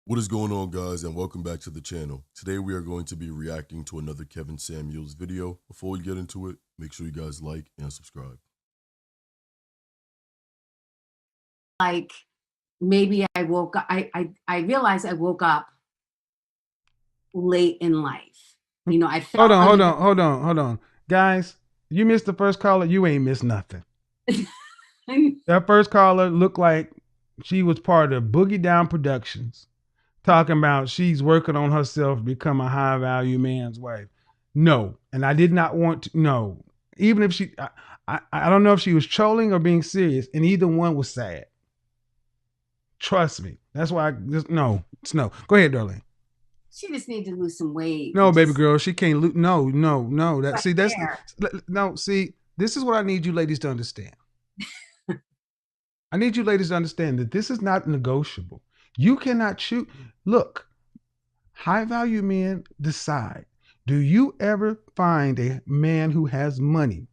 What is going on, guys, and welcome back to the channel. Today we are going to be reacting to another Kevin Samuels video. Before we get into it, make sure you guys like and subscribe. Like maybe I woke up, I realized I woke up late in life. You know, I Hold fell on, under hold the on, hold on, hold on. Guys, you missed the first caller. You ain't missed nothing. That first caller looked like she was part of Boogie Down Productions, talking about she's working on herself to become a high value man's wife. No, and I did not want to. No, even if she, I don't know if she was trolling or being serious, and either one was sad. Trust me. That's why I just no. It's no. Go ahead, darling. She just needed to lose some weight No, and baby just girl, she can't lose. No, no, no. That right see, that's there. no. See, this is what I need you ladies to understand. I need you ladies to understand that this is not negotiable. You cannot choose. Look, high value men decide. Do you ever find a man who has money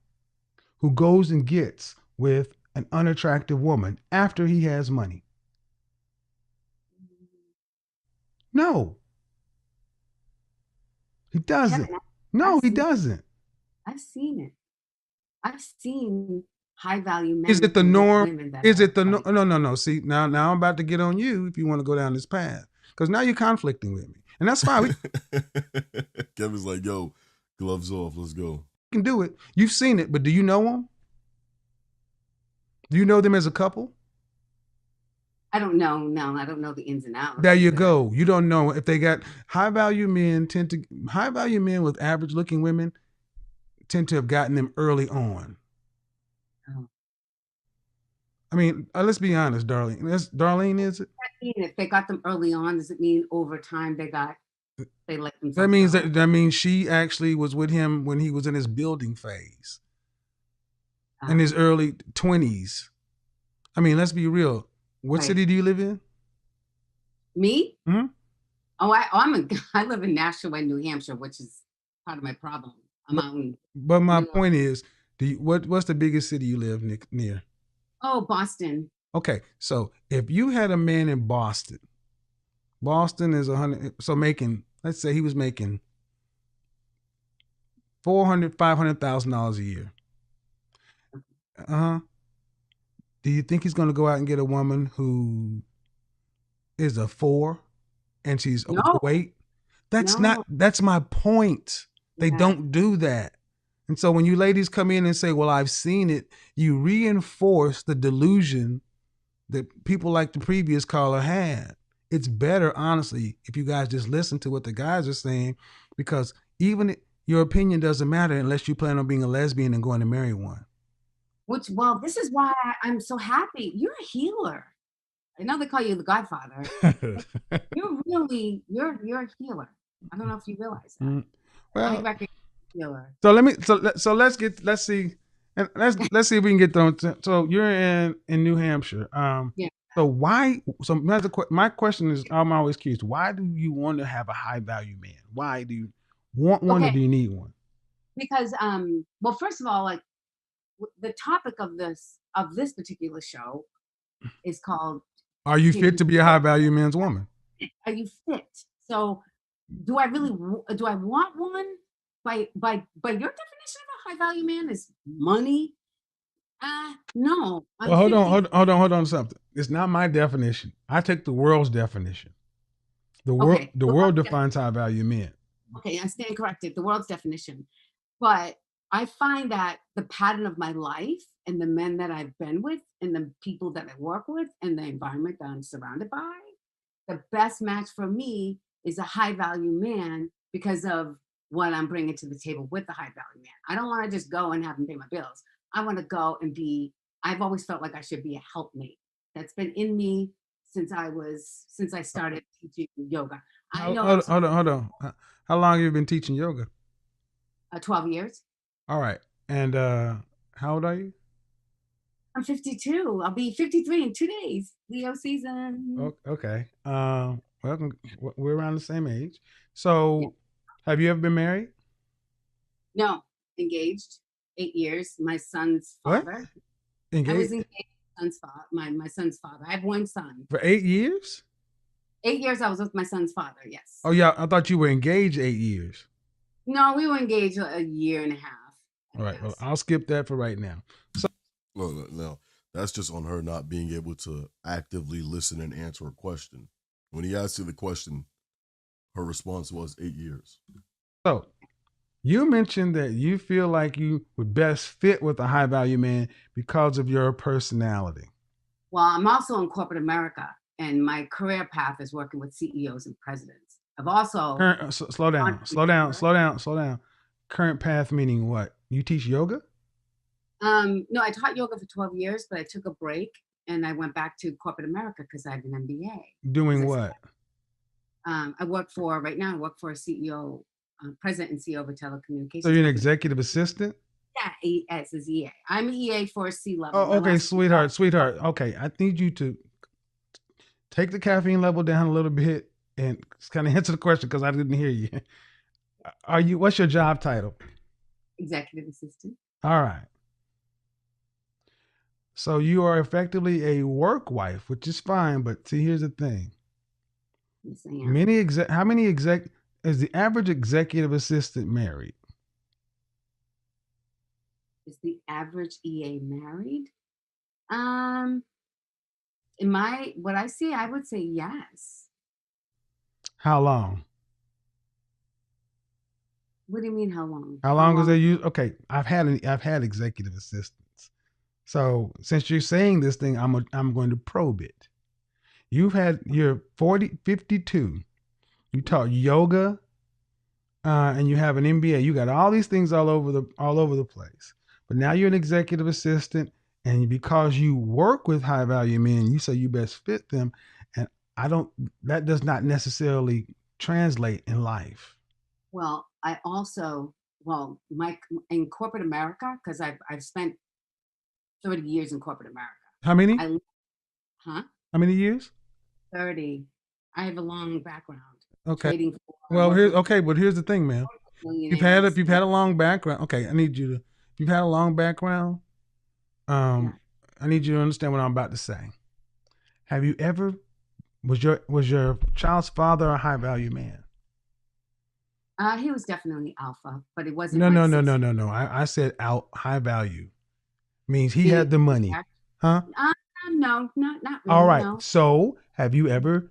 who goes and gets with an unattractive woman after he has money? No, he doesn't. Kevin, I've No, he seen doesn't. I've seen it. I've seen high value Is men it the with norm? women that Is are it the no? like, No, no, no. See, now I'm about to get on you if you want to go down this path because now you're conflicting with me, and that's fine. We Kevin's like, yo, gloves off, let's go. can do it. You've seen it, but do you know them? Do you know them as a couple? I don't know. No, I don't know the ins and There outs, you but go. You don't know if they got high value men with average looking women tend to have gotten them early on. oh. I mean, let's be honest, darling. Darlene, is it? If they got them early on, does it mean over time they let That themselves means go? that means she actually was with him when he was in his building phase, in Oh, his early 20s. I mean, let's be real. What right. city do you live in? Me? Hmm. Oh, I live in Nashua, New Hampshire, which is part of my problem. I'm But out in my middle. point is, what's the biggest city you live near? Oh, Boston. Okay, so if you had a man in Boston, Boston is 100. So making, let's say he was making 400, $500,000 a year. Uh huh. Do you think he's going to go out and get a woman who is a 4 and she's No, overweight? That's not. no. That's my point. They Yeah. don't do that. And so when you ladies come in and say, "Well, I've seen it," you reinforce the delusion that people like the previous caller had. It's better, honestly, if you guys just listen to what the guys are saying, because even your opinion doesn't matter unless you plan on being a lesbian and going to marry one. Well, this is why I'm so happy. You're a healer. I know they call you the Godfather. You're a healer. I don't know if you realize that. I Well, recognize healer. so let's see, and let's see if we can get through. So you're in New Hampshire. Yeah. So why? So my question is, I'm always curious. Why do you want to have a high value man? Why do you want one, or Okay. do you need one? Because well, first of all, like the topic of this particular show is called Are you Can fit You to be a high value man's woman? Are you fit? So do I really do I want one? By your definition of a high value man is money? No, I'm Well, hold on, 50. hold on. Something. It's not my definition. I take the world's definition. Okay, The the world world's defines high value men. okay, I stand corrected. The world's definition. But I find that the pattern of my life and the men that I've been with and the people that I work with and the environment that I'm surrounded by, the best match for me is a high value man because of what I'm bringing to the table with the high value man. I don't want to just go and have him pay my bills. I want to go and I've always felt like I should be a helpmate. That's been in me since I started teaching yoga. I know I'm Hold on, hold on. How long have you been teaching yoga? 12 years. All right. And how old are you? I'm 52. I'll be 53 in 2 days. Leo season. Okay. Well, we're around the same age. Yeah. So, have you ever been married? No, engaged 8 years. My son's What? father. I was Engaged engaged to my son's father. My son's father. I have one son. for 8 years? 8 years I was with my son's father, yes. Oh yeah, I thought you were engaged 8 years. No, we were engaged a year and a half. All right, well, I'll skip that for right now. So No, that's just on her not being able to actively listen and answer a question. When he asked you the question, her response was 8 years. So you mentioned that you feel like you would best fit with a high value man because of your personality. Well, I'm also in corporate America, and my career path is working with CEOs and presidents. I've also Slow down. Current path meaning what? You teach yoga? No, I taught yoga for 12 years, but I took a break and I went back to corporate America because I have an MBA. Doing what? I work for a CEO, president and CEO of a telecommunications So you're an company. executive assistant? Yeah, as his EA. I'm an EA for a C-level. Oh, okay, sweetheart. Okay, I need you to take the caffeine level down a little bit and kind of answer the question because I didn't hear you. What's your job title? Executive assistant. All right. So you are effectively a work wife, which is fine, but see, here's the thing. Yes, I am. How many is the average executive assistant married? Is the average EA married? What I see, I would say yes. How long? What do you mean how long? How long is they use? Okay, I've had executive assistants. So since you're saying this thing, I'm going to probe it. You're 52. You taught yoga, and you have an MBA. You got all these things all over the place. But now you're an executive assistant, and because you work with high value men, you say you best fit them. And that does not necessarily translate in life. Well, in corporate America, because I've spent 30 years in corporate America. How many? How many years? 30. I have a long background. Okay. Well, here's the thing, man. You've had a long background. Okay, you've had a long background. I need you to understand what I'm about to say. Have you ever was your child's father a high value man? He was definitely alpha, but it wasn't. No. I said out high value means he had the money, huh? No, not really. All right. No. So have you ever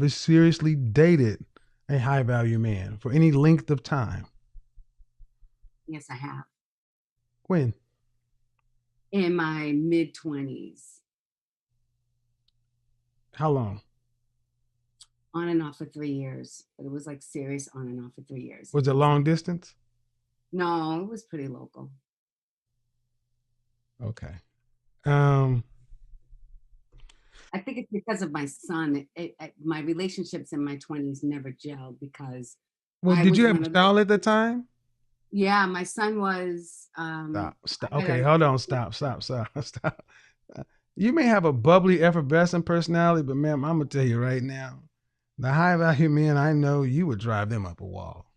seriously dated a high value man for any length of time? Yes, I have. When? In my mid-20s. How long? On and off for 3 years, but it was like serious on and off for 3 years. Was it long distance? No, it was pretty local. Okay. I think it's because of my son. My relationships in my 20s never gelled because. Well, did you have a child at the time? Yeah, my son was. Stop. Okay, hold on. Stop. You may have a bubbly, effervescent personality, but ma'am, I'm gonna tell you right now, the high value men I know, you would drive them up a wall.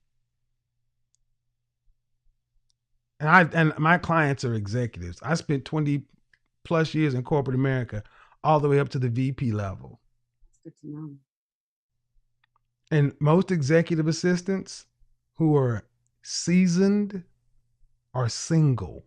And my clients are executives. I spent 20 plus years in corporate America, all the way up to the VP level. That's good to know. And most executive assistants who are seasoned are single.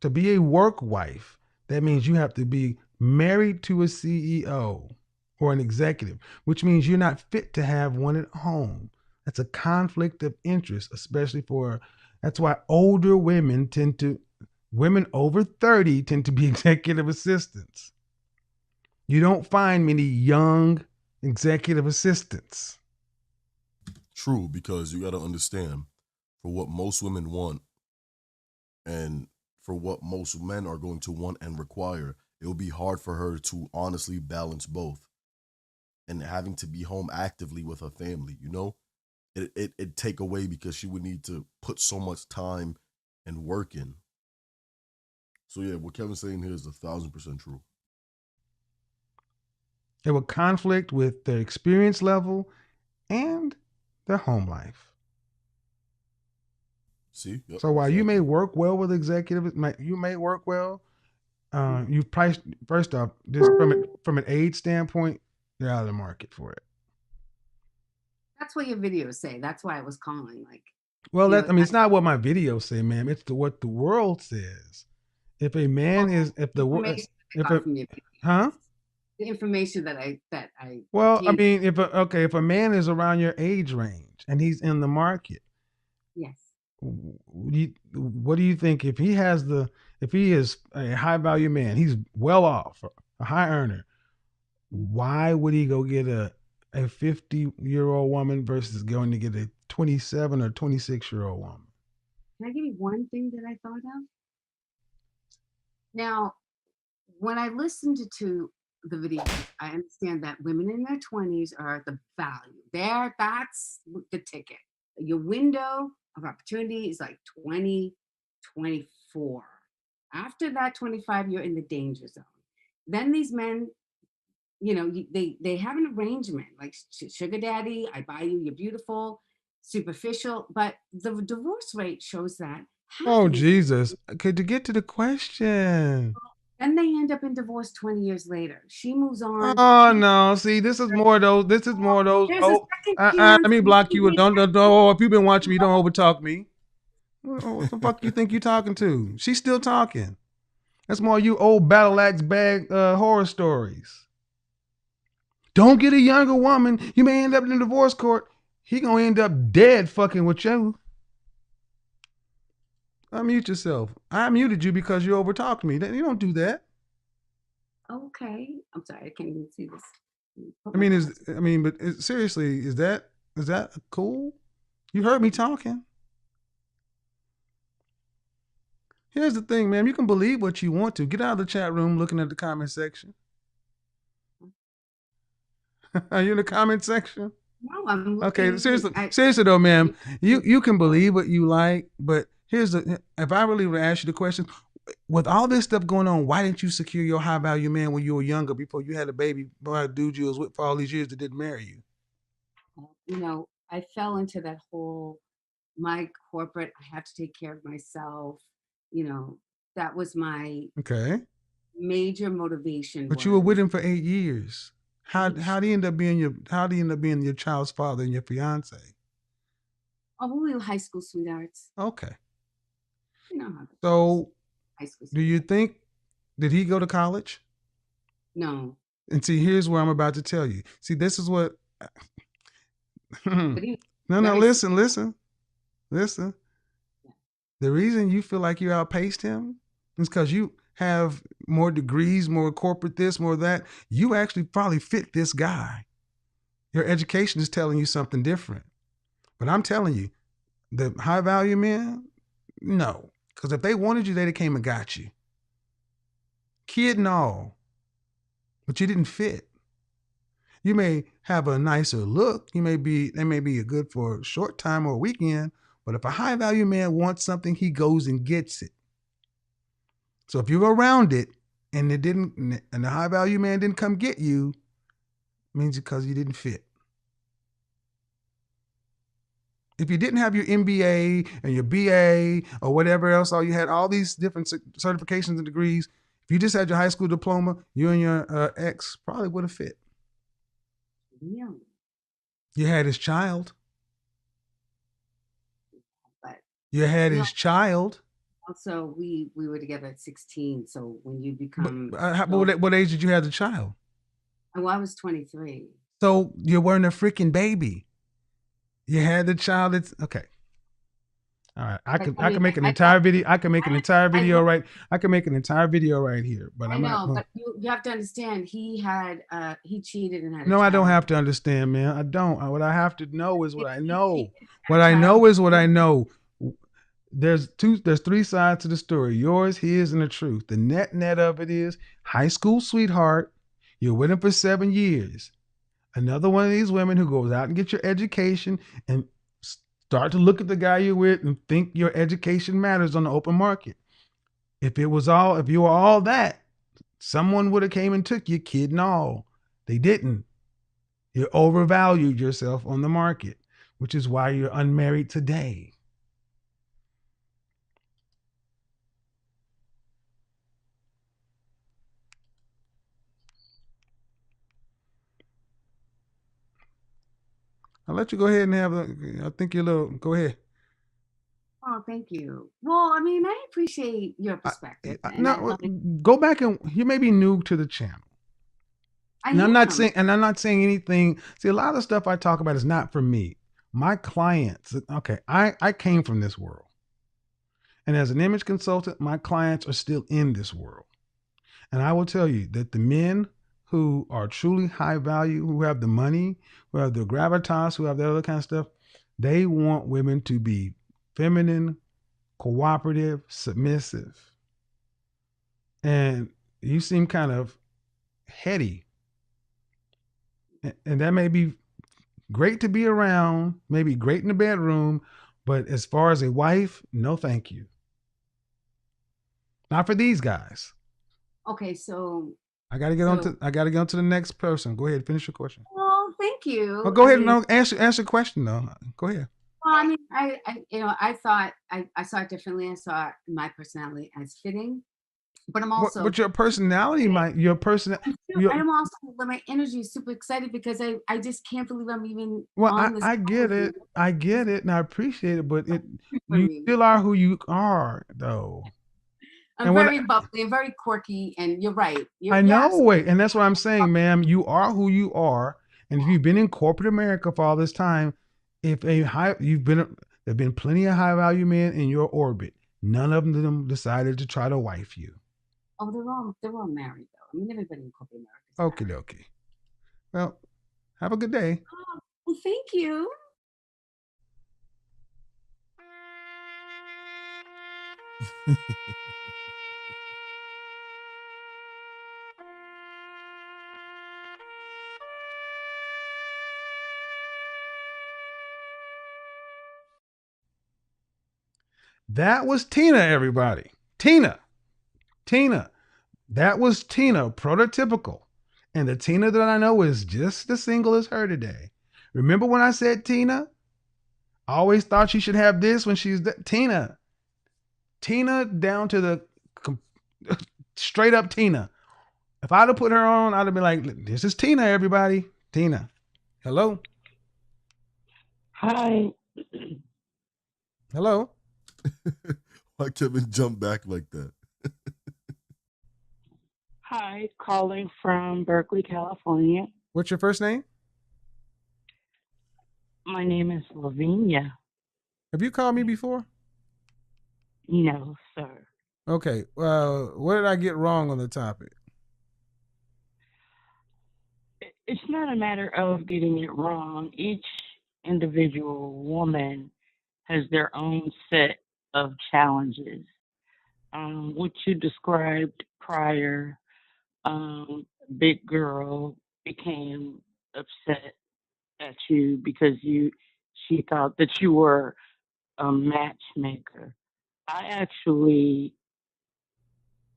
To be a work wife, that means you have to be married to a CEO or an executive, which means you're not fit to have one at home. That's a conflict of interest, that's why older women women over 30 tend to be executive assistants. You don't find many young executive assistants. True, because you got to understand, for what most women want and for what most men are going to want and require, it will be hard for her to honestly balance both. And having to be home actively with her family, it'd take away because she would need to put so much time and work in. So yeah, what Kevin's saying here is 1,000% true. It will conflict with their experience level and their home life. See? Yep, so while you may work well with executives, you may work well you've priced, first off, just from an age standpoint, you're out of the market for it. That's what your videos say. That's why I was calling. Like, Well, you know, it's not what my videos say, ma'am. It's what the world says. If a man is, if the world, information I if got a, from your huh? videos. The information that I Well, I obtained. mean, if a man is around your age range and he's in the market, Yes. what do you think if he has if he is a high value man, he's well off, a high earner, why would he go get a 50-year-old woman versus going to get a 27 or 26-year-old woman? Can I give you one thing that I thought of? Now, when I listened to the videos, I understand that women in their 20s are the value. That's the ticket. Your window of opportunity is like 20, 24. After that 25, you're in the danger zone. Then these men, they have an arrangement like sugar daddy, I buy you, you're beautiful, superficial, but the divorce rate shows that half Oh of these, Jesus! Could you get to the question? then they end up in divorce 20 years later. She moves on. Oh no! See, this is more of those. This is more of those. There's a Oh, second chance. let me block you. Don't. Oh, if you've been watching me, don't overtalk me. What the fuck you think you talking to? She's still talking. That's more you old battle axe bag horror stories. Don't get a younger woman. You may end up in a divorce court. He gonna end up dead fucking with you. Unmute yourself. I muted you because you overtalked me. You don't do that. Okay. I'm sorry, I can't even see this. Seriously, is that cool? You heard me talking. Here's the thing, man. You can believe what you want to. Get out of the chat room looking at the comment section. Are you in the comment section? No, I'm looking. Okay, seriously though, ma'am, you can believe what you like, but if I really would ask you the question, with all this stuff going on, why didn't you secure your high value man when you were younger before you had a baby by a dude you was with for all these years that didn't marry you? I fell into that whole my corporate, I have to take care of myself. That was my Okay. major motivation. But you were with him for 8 years. How do you end up being your child's father and your fiance? Oh, we were high school sweethearts. Okay. You know how. So, high school. Do you think, did he go to college? No. And see, here's where I'm about to tell you. See, this is what. No, listen. Yeah. The reason you feel like you outpaced him is because you have more degrees, more corporate this, more that. You actually probably fit this guy. Your education is telling you something different. But I'm telling you, the high value men, no. Because if they wanted you, they'd have came and got you. Kid and all. But you didn't fit. You may have a nicer look. They may be a good for a short time or a weekend. But if a high value man wants something, he goes and gets it. So if you're around it and the high value man didn't come get you, it means because you didn't fit. If you didn't have your MBA and your BA or whatever else, or you had all these different certifications and degrees, if you just had your high school diploma, you and your ex probably would have fit. Yeah. You had his child. But you had his child. Also, we were together at 16. So when you become... what age did you have the child? Oh, I was 23. So you weren't a freaking baby. You had the child. It's okay. All right. I can make an entire video. I can make an entire video right. I can make an entire video right here. But I know, but you have to understand. He cheated and had. No, I don't have to understand, man. I don't. What I have to know is what I know. What I know is what I know. There's three sides to the story: yours, his, and the truth. The net of it is high school sweetheart. You're with him for 7 years. Another one of these women who goes out and gets your education and start to look at the guy you're with and think your education matters on the open market. If you were all that, someone would have came and took you, kid and all. They didn't. You overvalued yourself on the market, which is why you're unmarried today. I'll let you go ahead and have I think you're a little, go ahead. Oh, thank you. Well, I mean, I appreciate your perspective, and I No, like. go back and you may be new to the channel. I And am. I'm not saying anything. See, a lot of the stuff I talk about is not for me. My clients, okay, I came from this world. And as an image consultant, my clients are still in this world. And I will tell you that the men who are truly high value, who have the money, who have the gravitas, who have that other kind of stuff, they want women to be feminine, cooperative, submissive. And you seem kind of heady. And that may be great to be around, maybe great in the bedroom, but as far as a wife, no thank you. Not for these guys. Okay, so I gotta get on to the next person. Go ahead, finish your question. well, thank Well, you. go I ahead mean, and answer the question though. Go ahead. well, I mean, I thought I saw it differently. I saw my personality as fitting, but I'm also But your personality might your I'm also when my energy is super excited because I just can't believe I'm even well, on this I call get with you. it. I get it and I appreciate it, but For you me. still are who you are though. I'm And when very bubbly and very quirky, and you're right. I You're know absolutely it, and that's what I'm saying, ma'am. You are who you are, and if you've been in corporate America for all this time, if a high, there've been plenty of high value men in your orbit. None of them decided to try to wife you. oh, they're all married though. I mean, everybody in corporate America is Okay, married. dokie. Well, have a good day. Oh, well, thank you. That was Tina, everybody. Tina. That was Tina, prototypical. And the Tina that I know is just as single as her today. Remember when I said Tina? I always thought she should have this when she's Tina. Tina down to the straight up Tina. If I'd have put her on, I'd have been like, this is Tina, everybody. Tina. Hello? Hi. Hello? Why Kevin jump back like that? Hi, calling from Berkeley, California. What's your first name? My name is Lavinia. Have you called me before? No, sir. Okay. What did I get wrong on the topic? It's not a matter of getting it wrong. Each individual woman has their own set of challenges. What you described prior, big girl became upset at you because she thought that you were a matchmaker. I actually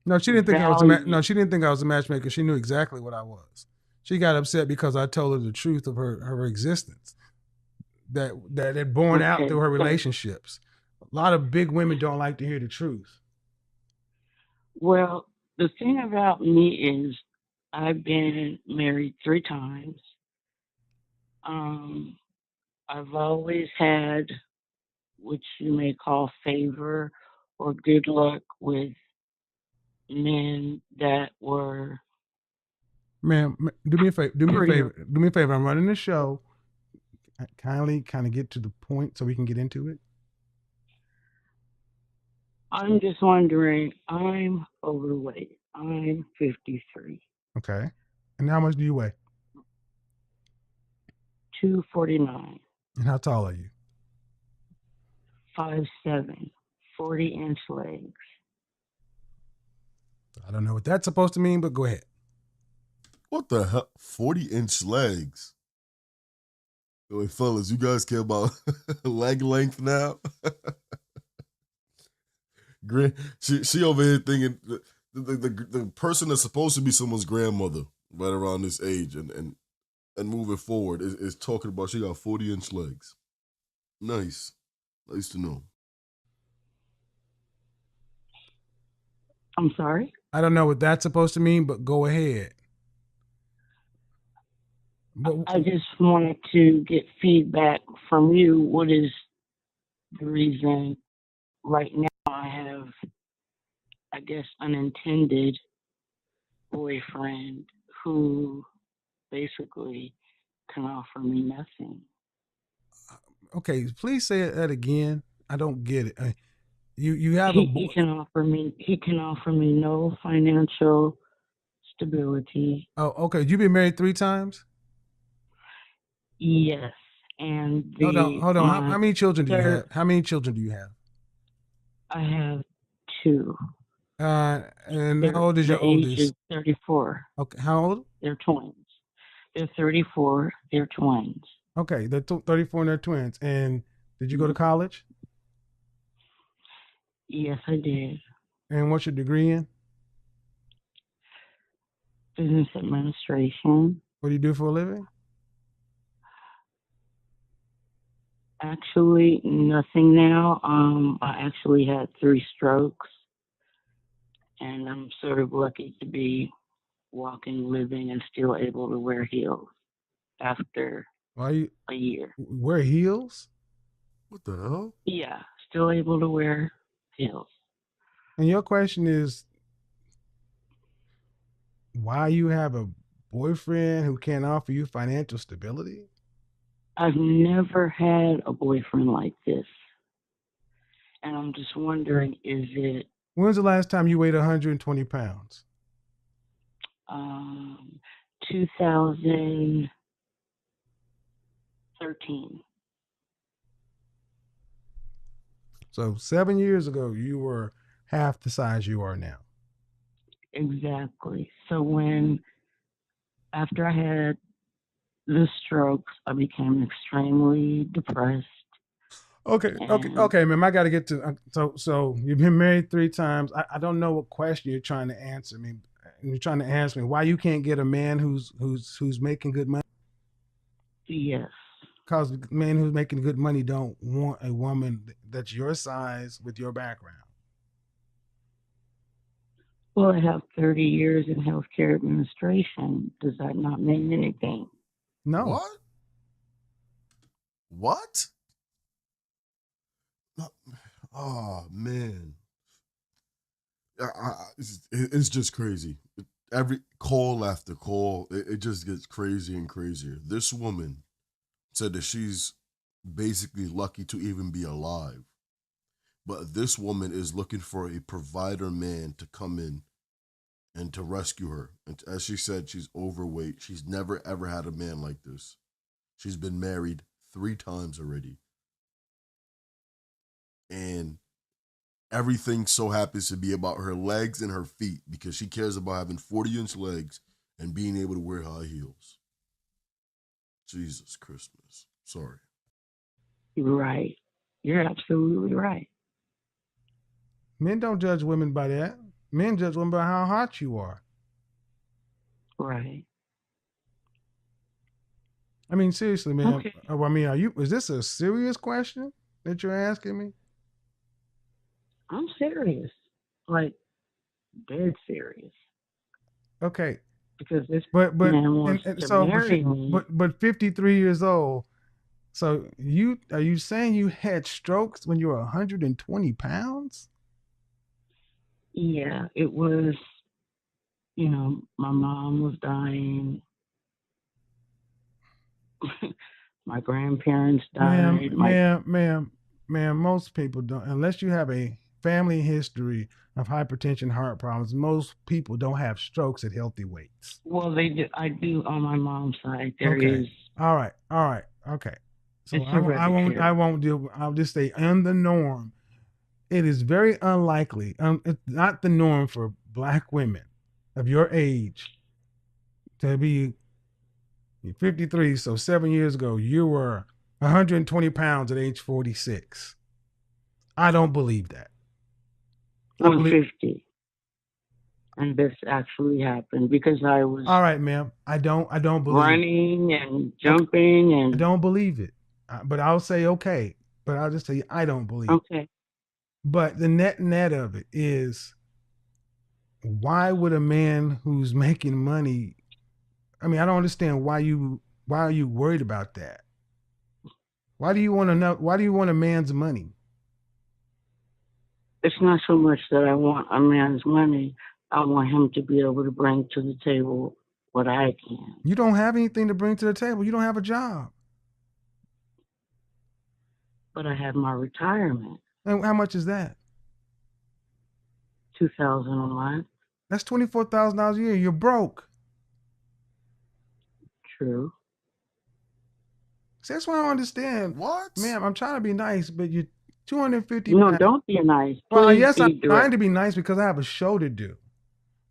No, she didn't think I was value. no, she didn't think I was a matchmaker. She knew exactly what I was. She got upset because I told her the truth of her existence that had borne out through Okay, her so relationships. A lot of big women don't like to hear the truth. well, the thing about me is I've been married 3 times. Um, I've always had what you may call favor or good luck with men that were Ma'am, do me a favor. Do me a pretty. favor. Do me a favor. I'm running the show. Kindly kind of get to the point so we can get into it. I'm just wondering. I'm overweight. I'm 53, Okay. And how much do you weigh? 249, And how tall are you? 5'7", 40-inch legs. I don't know what that's supposed to mean, but go ahead. What the hell? 40-inch legs. Wait, fellas, you guys care about leg length now? She over here thinking the person that's supposed to be someone's grandmother right around this age and moving forward is talking about she got 40-inch legs. Nice. Nice to know. I'm sorry? I don't know what that's supposed to mean, but go ahead. I just wanted to get feedback from you. What is the reason right now I have, I guess, unintended boyfriend who basically can offer me nothing? Okay, please say that again. I don't get it. You have a He can offer me no financial stability. Oh, okay. You've been married 3 times? Yes, and Hold on. How my many children do you third, have? How many children do you have? I have two. And how old is The your age is oldest? 34. Okay, how old? They're twins. They're 34. They're twins. Okay, they're 34 and they're twins. And did you go to Mhm. college? Yes, I did. And what's your degree in? Business administration. What do you do for a living? Actually, nothing now. I actually had 3 strokes, and I'm sort of lucky to be walking, living, and still able to wear heels after Why you a year. wear heels? What the hell? Yeah, still able to wear heels. And your question is why you have a boyfriend who can't offer you financial stability? I've never had a boyfriend like this, and I'm just wondering, is it When's the last time you weighed 120 pounds? 2013? So 7 years ago, you were half the size you are now. Exactly. So after I had the strokes, I became extremely depressed. Okay, ma'am. I got to get to so you've been married 3 times. I don't know what question you're trying to answer me. You're trying to ask me why you can't get a man who's making good money. Yes. Because men who's making good money don't want a woman that's your size with your background. Well, I have 30 years in healthcare administration. Does that not mean anything? No. What? Oh man, it's just crazy. Every call after call, it just gets crazier and crazier. This woman said that she's basically lucky to even be alive, but this woman is looking for a provider man to come in and to rescue her. And as she said, she's overweight. She's never ever had a man like this. She's been married 3 times already. And everything so happens to be about her legs and her feet because she cares about having 40-inch legs and being able to wear high heels. Jesus Christmas. Sorry. Right. You're absolutely right. Men don't judge women by that. Men judge women by how hot you are. Right. I mean, seriously, man. Okay. I mean, is this a serious question that you're asking me? I'm serious. Like, dead serious. Okay. Because this man wants to marry me. But 53 years old. So are you saying you had strokes when you were 120 pounds? Yeah, it was, my mom was dying. My grandparents died. Ma'am, most people don't, unless you have a family history of hypertension, heart problems, most people don't have strokes at healthy weights. Well, they do. I do on my mom's side. There is. All right. Okay. So It's I won't deal. I'll just say on the norm. It is very unlikely. It's not the norm for Black women of your age to be 53. So 7 years ago, you were 120 pounds at age 46. I don't believe that. 150. And this actually happened because I was. All right, ma'am. I don't believe running and jumping and. I don't believe it. But I'll say okay. But I'll just tell you I don't believe. Okay. But the net of it is, why would a man who's making money? I mean, I don't understand why you Why are you worried about that? Why do you want to know? Why do you want a man's money? It's not so much that I want a man's money. I want him to be able to bring to the table what I can. You don't have anything to bring to the table. You don't have a job. But I have my retirement, And how much is that? $2,000 a month. That's $24,000 a year. You're broke. True. See, that's why I don't understand. What? Ma'am, I'm trying to be nice, but you're 250. No, don't be nice. Well, Please yes, be I'm trying direct. to be nice because I have a show to do.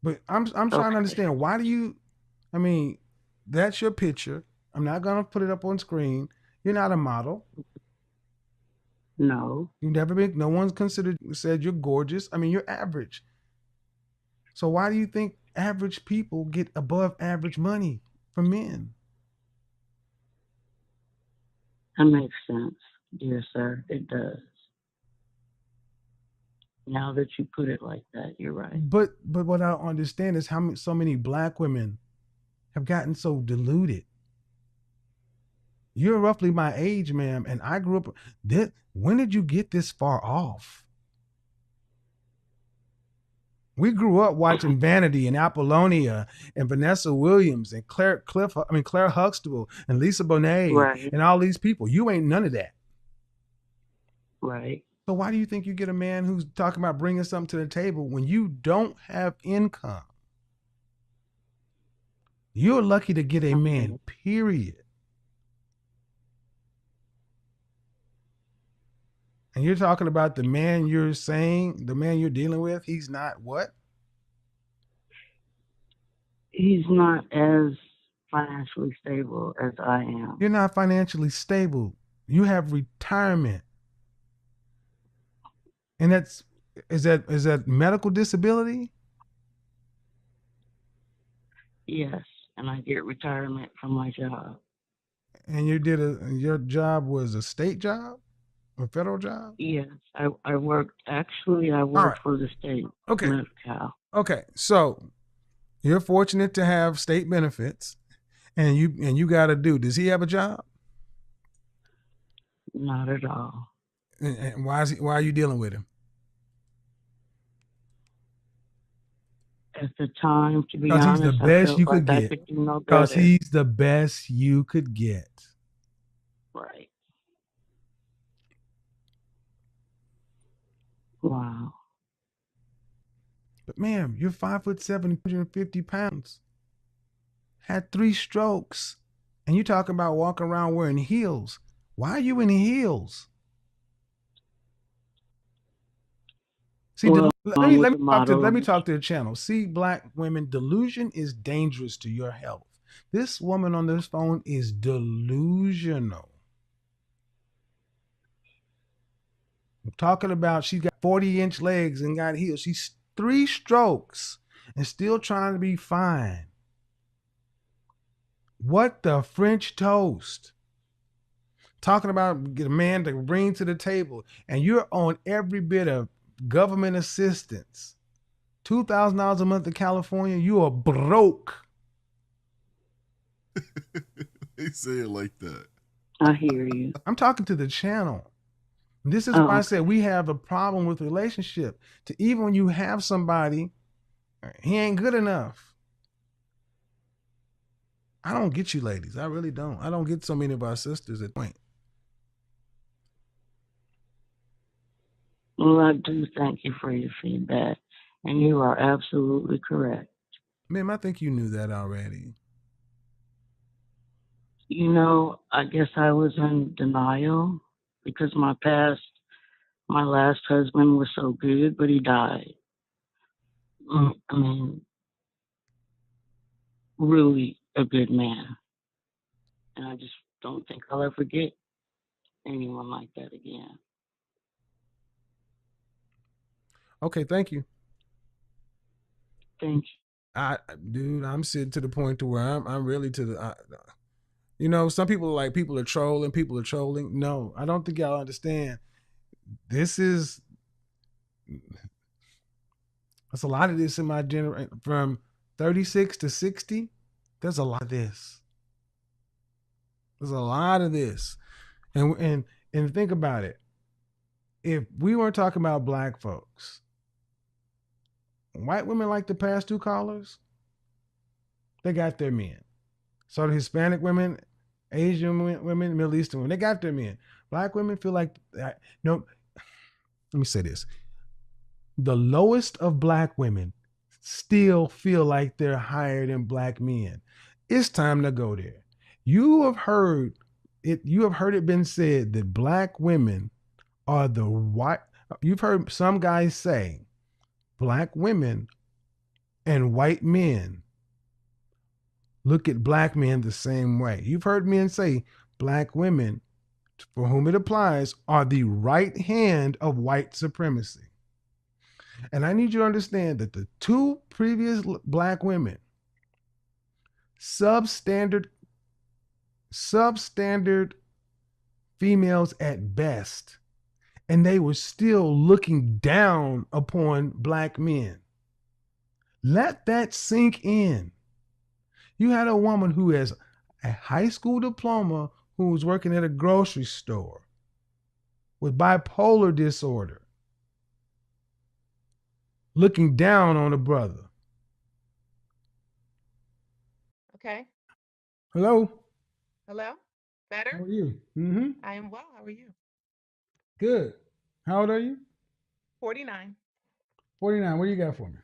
But I'm trying to Okay. understand, why do you, I mean, that's your picture. I'm not going to put it up on screen. You're not a model. No. You've never been, no one's said you're gorgeous. I mean, you're average. So why do you think average people get above average money from men? That makes sense, dear sir. It does. Now that you put it like that, you're right. But what I don't understand is how so many black women have gotten so deluded. You're roughly my age, ma'am, and I grew up. When did you get this far off? We grew up watching Vanity and Apollonia and Vanessa Williams and Claire Huxtable and Lisa Bonet Right. and all these people. You ain't none of that. Right. So why do you think you get a man who's talking about bringing something to the table when you don't have income? You're lucky to get a man, period. And you're talking about the man you're saying, the man you're dealing with, he's not what? He's not as financially stable as I am. You're not financially stable. You have retirement. And is that medical disability? Yes, and I get retirement from my job. And your job was a state job? A federal job? Yes, I worked right. for the state. Okay. Medi-Cal. Okay. So you're fortunate to have state benefits, and you got does he have a job? Not at all. And why are you dealing with him? At the time, to be Because honest, he's the best you could I get. could do no Because better. he's the best you could get. Right. Wow. But ma'am, you're 5'7", 150 pounds. Had 3 strokes. And you talking about walking around wearing heels. Why are you in heels? See, Well, let me talk to the channel. See, black women, delusion is dangerous to your health. This woman on this phone is delusional. I'm talking about she's got 40-inch legs and got heels. She's 3 strokes and still trying to be fine. What the French toast? Talking about get a man to bring to the table, and you're on every bit of government assistance. $2,000 a month in California, you are broke. They say it like that. I hear you. I'm talking to the channel. This is why I said we have a problem with relationship. To even when you have somebody, he ain't good enough. I don't get you ladies. I really don't. I don't get so many of our sisters at point. Well, I do thank you for your feedback, and you are absolutely correct. Ma'am, I think you knew that already. You know, I guess I was in denial because my last husband was so good, but he died. I mean, really a good man. And I just don't think I'll ever get anyone like that again. Okay, thank you. Thank you. Dude, I'm sitting to the point to where I'm really to the, some people are like, people are trolling. No, I don't think y'all understand. There's a lot of this in my generation. From 36 to 60, there's a lot of this. There's a lot of this. And think about it. If we weren't talking about black folks, white women like the past two callers, they got their men. So the Hispanic women, Asian women, Middle Eastern women, they got their men. Black women feel like, no, let me say this. The lowest of black women still feel like they're higher than black men. It's time to go there. You have heard it been said that black women are the white. You've heard some guys say black women and white men look at black men the same way. You've heard men say black women, for whom it applies, are the right hand of white supremacy. And I need you to understand that the two previous black women, substandard females at best, and they were still looking down upon black men. Let that sink in. You had a woman who has a high school diploma who was working at a grocery store with bipolar disorder, looking down on a brother. Okay. Hello? Hello? How Better? are you? Mm-hmm. I am well. How are you? Good. How old are you? 49. 49. What do you got for me?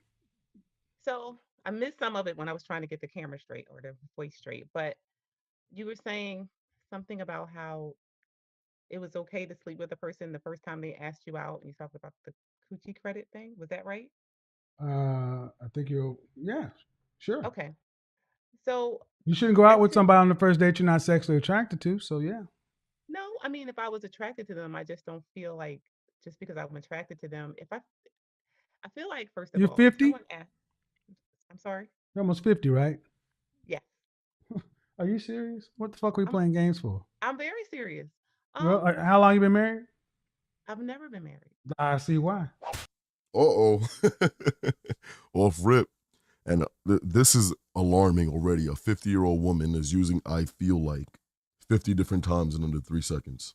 So I missed some of it when I was trying to get the camera straight or the voice straight, but you were saying something about how it was okay to sleep with a person the first time they asked you out and you talked about the coochie credit thing. Was that right? I think yeah, sure. Okay. So You shouldn't go I out with feel, somebody on the first date you're not sexually attracted to. So yeah. no, I mean, if I was attracted to them, I just don't feel like just because I'm attracted to them, I feel like, first of You're all, if 50? someone asked, I'm sorry. You're almost 50, right? Yes, Are you serious? What the fuck are we I'm, playing games for? I'm very serious. Well, Um, how long you been married? I've never been married. I see why. Uh-oh. Off rip. And this is alarming already. A 50-year-old woman is using I feel like 50 different times in under 3 seconds.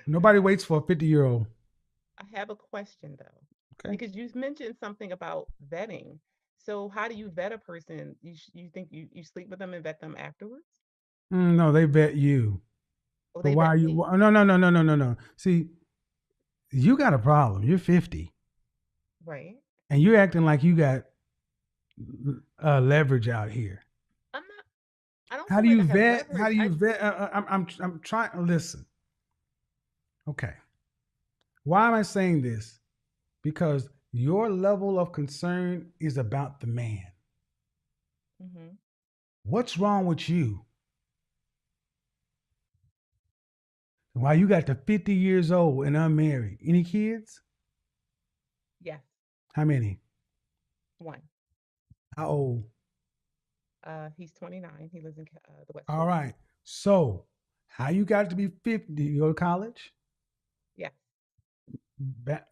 Nobody waits for a 50-year-old. I have a question though, Okay. because you mentioned something about vetting. So how do you vet a person? You think you sleep with them and vet them afterwards? No, they vet you. Or But they why are vet you? me? No. See, you got a problem. You're 50, Right. and you're acting like you got leverage out here. I'm not, I don't How feel do like you I have vet? How leverage. do you vet? I'm trying. Listen. Okay. Why am I saying this? Because your level of concern is about the man. Hmm. What's wrong with you? Why you got to 50 years old and unmarried? Any kids? Yes. How many? One. How old? He's 29. He lives in the West All Coast. right. So, how you got to be 50? You go to college? Yes.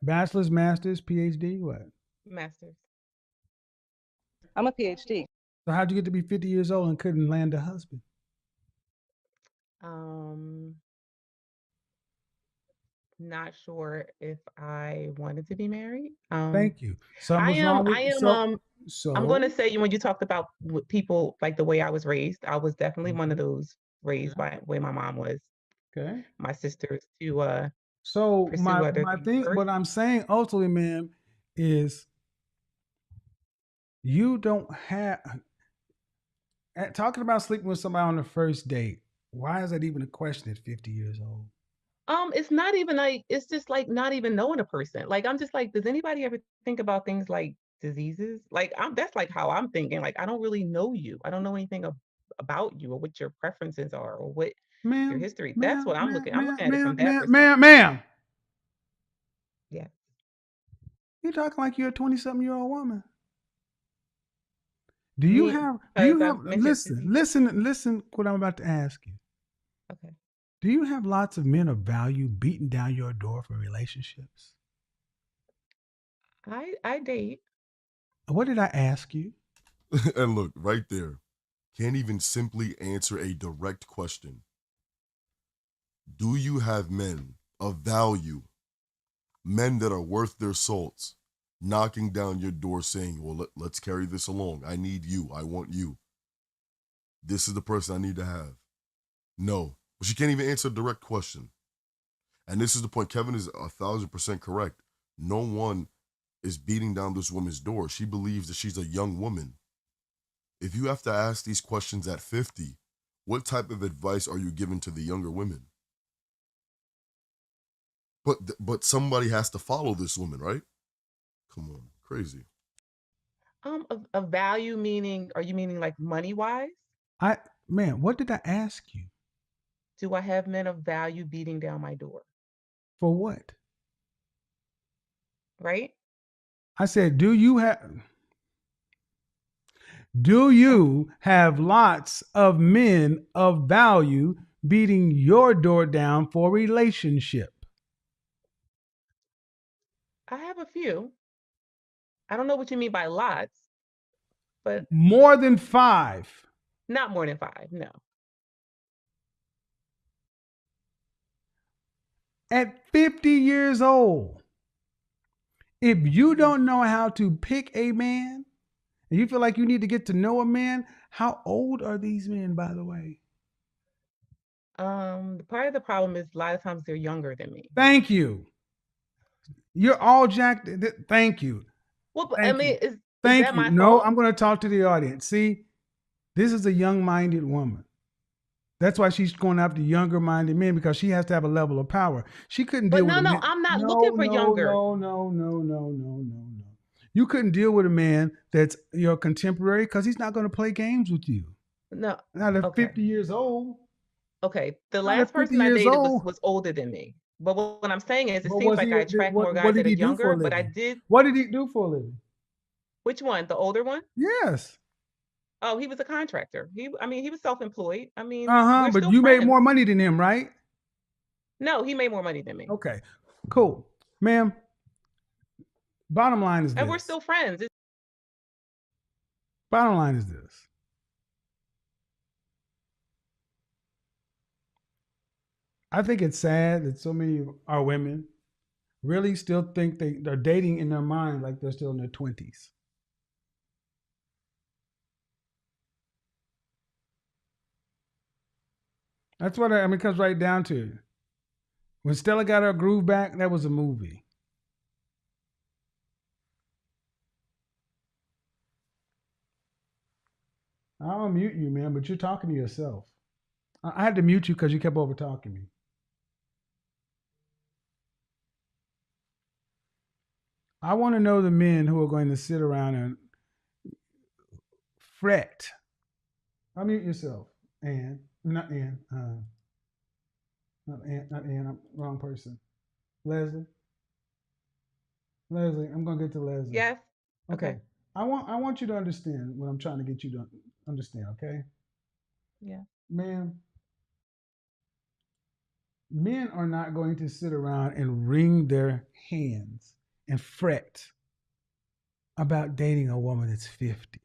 Bachelor's, master's, PhD? What? Masters. I'm a PhD. So, how'd you get to be 50 years old and couldn't land a husband? Um, Not sure if I wanted to be married. Thank you. Something was wrong I with am, I'm going to say, when you talked about people, like the way I was raised, I was definitely one of those raised by the way my mom was, Okay. my sisters, to So pursue other my things thing, first. what I'm saying ultimately, ma'am, is you don't have talking about sleeping with somebody on the first date. Why is that even a question at 50 years old? It's not even like, it's just like not even knowing a person. Like, I'm just like, does anybody ever think about things like diseases? Like, that's like how I'm thinking. Like, I don't really know you. I don't know anything about you or what your preferences are or what your Ma'am, history. That's ma'am, what I'm ma'am, looking. I'm ma'am, looking at it ma'am, from that ma'am, perspective. ma'am. Yeah. You're talking like you're a 20-something-year-old woman. Do Me, you because I have, mentioned diseases. listen what I'm about to ask you. Okay. Do you have lots of men of value beating down your door for relationships? I date. What did I ask you? And look, right there. can't even simply answer a direct question. Do you have men of value, men that are worth their salts, knocking down your door saying, well, let's carry this along. I need you. I want you. This is the person I need to have. No. But she can't even answer a direct question. And this is the point. Kevin is 1,000% correct. No one is beating down this woman's door. She believes that she's a young woman. If you have to ask these questions at 50, what type of advice are you giving to the younger women? But somebody has to follow this woman, right? Come on, crazy. A value meaning, are you meaning like money wise? Man, what did I ask you? Do I have men of value beating down my door? For what? Right? I said, do you have lots of men of value beating your door down for a relationship? I have a few. I don't know what you mean by lots, but More than 5. not more than 5, no. At 50 years old, if you don't know how to pick a man, and you feel like you need to get to know a man, how old are these men, by the way? Part of the problem is a lot of times they're younger than me. Thank you. You're all jacked. Thank you. Well, but, Thank I mean, you. is Thank that you. my No, fault? I'm going to talk to the audience. See, this is a young-minded woman. That's why she's going after younger-minded men, because she has to have a level of power. She couldn't But deal with no, a man. I'm not No, looking for no, younger. no. You couldn't deal with a man that's your contemporary, because he's not going to play games with you. No. Not at Okay. 50 years old. Okay. The Not at last 50 person I years dated old. was older than me. But what I'm saying is, it But seems like I attract more what guys did that are he do for a younger, but I living? did. What did he do for a living? Which one? The older one? Yes. Oh, he was a contractor. He was self-employed. I mean, Uh-huh. we're But still you made friends. more money than him, right? No, he made more money than me. Okay. Cool. Ma'am, bottom line is And we're this. still friends. Bottom line is this. I think it's sad that so many of our women really still think they're dating in their mind like they're still in their 20s. That's what I mean, it comes right down to it. When Stella got her groove back, that was a movie. I'll mute you, man, but you're talking to yourself. I had to mute you because you kept over talking me. I want to know the men who are going to sit around and fret. Unmute yourself, Ann. Not Ann. Not Ann. Not Ann. I'm wrong person. Leslie. Leslie. I'm gonna get to Leslie. Yes. Okay. I want you to understand what I'm trying to get you to understand. Okay. Yeah. Ma'am, men are not going to sit around and wring their hands and fret about dating a woman that's 50.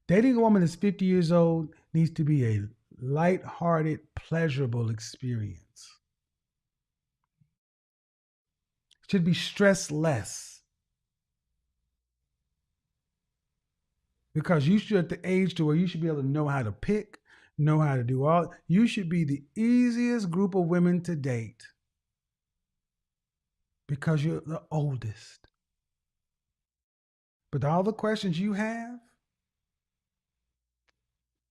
Dating a woman that's 50 years old needs to be a light-hearted, pleasurable experience. It should be stressless. Because you should, at the age to where you should be able to know how to pick, know how to do all. You should be the easiest group of women to date because you're the oldest. But all the questions you have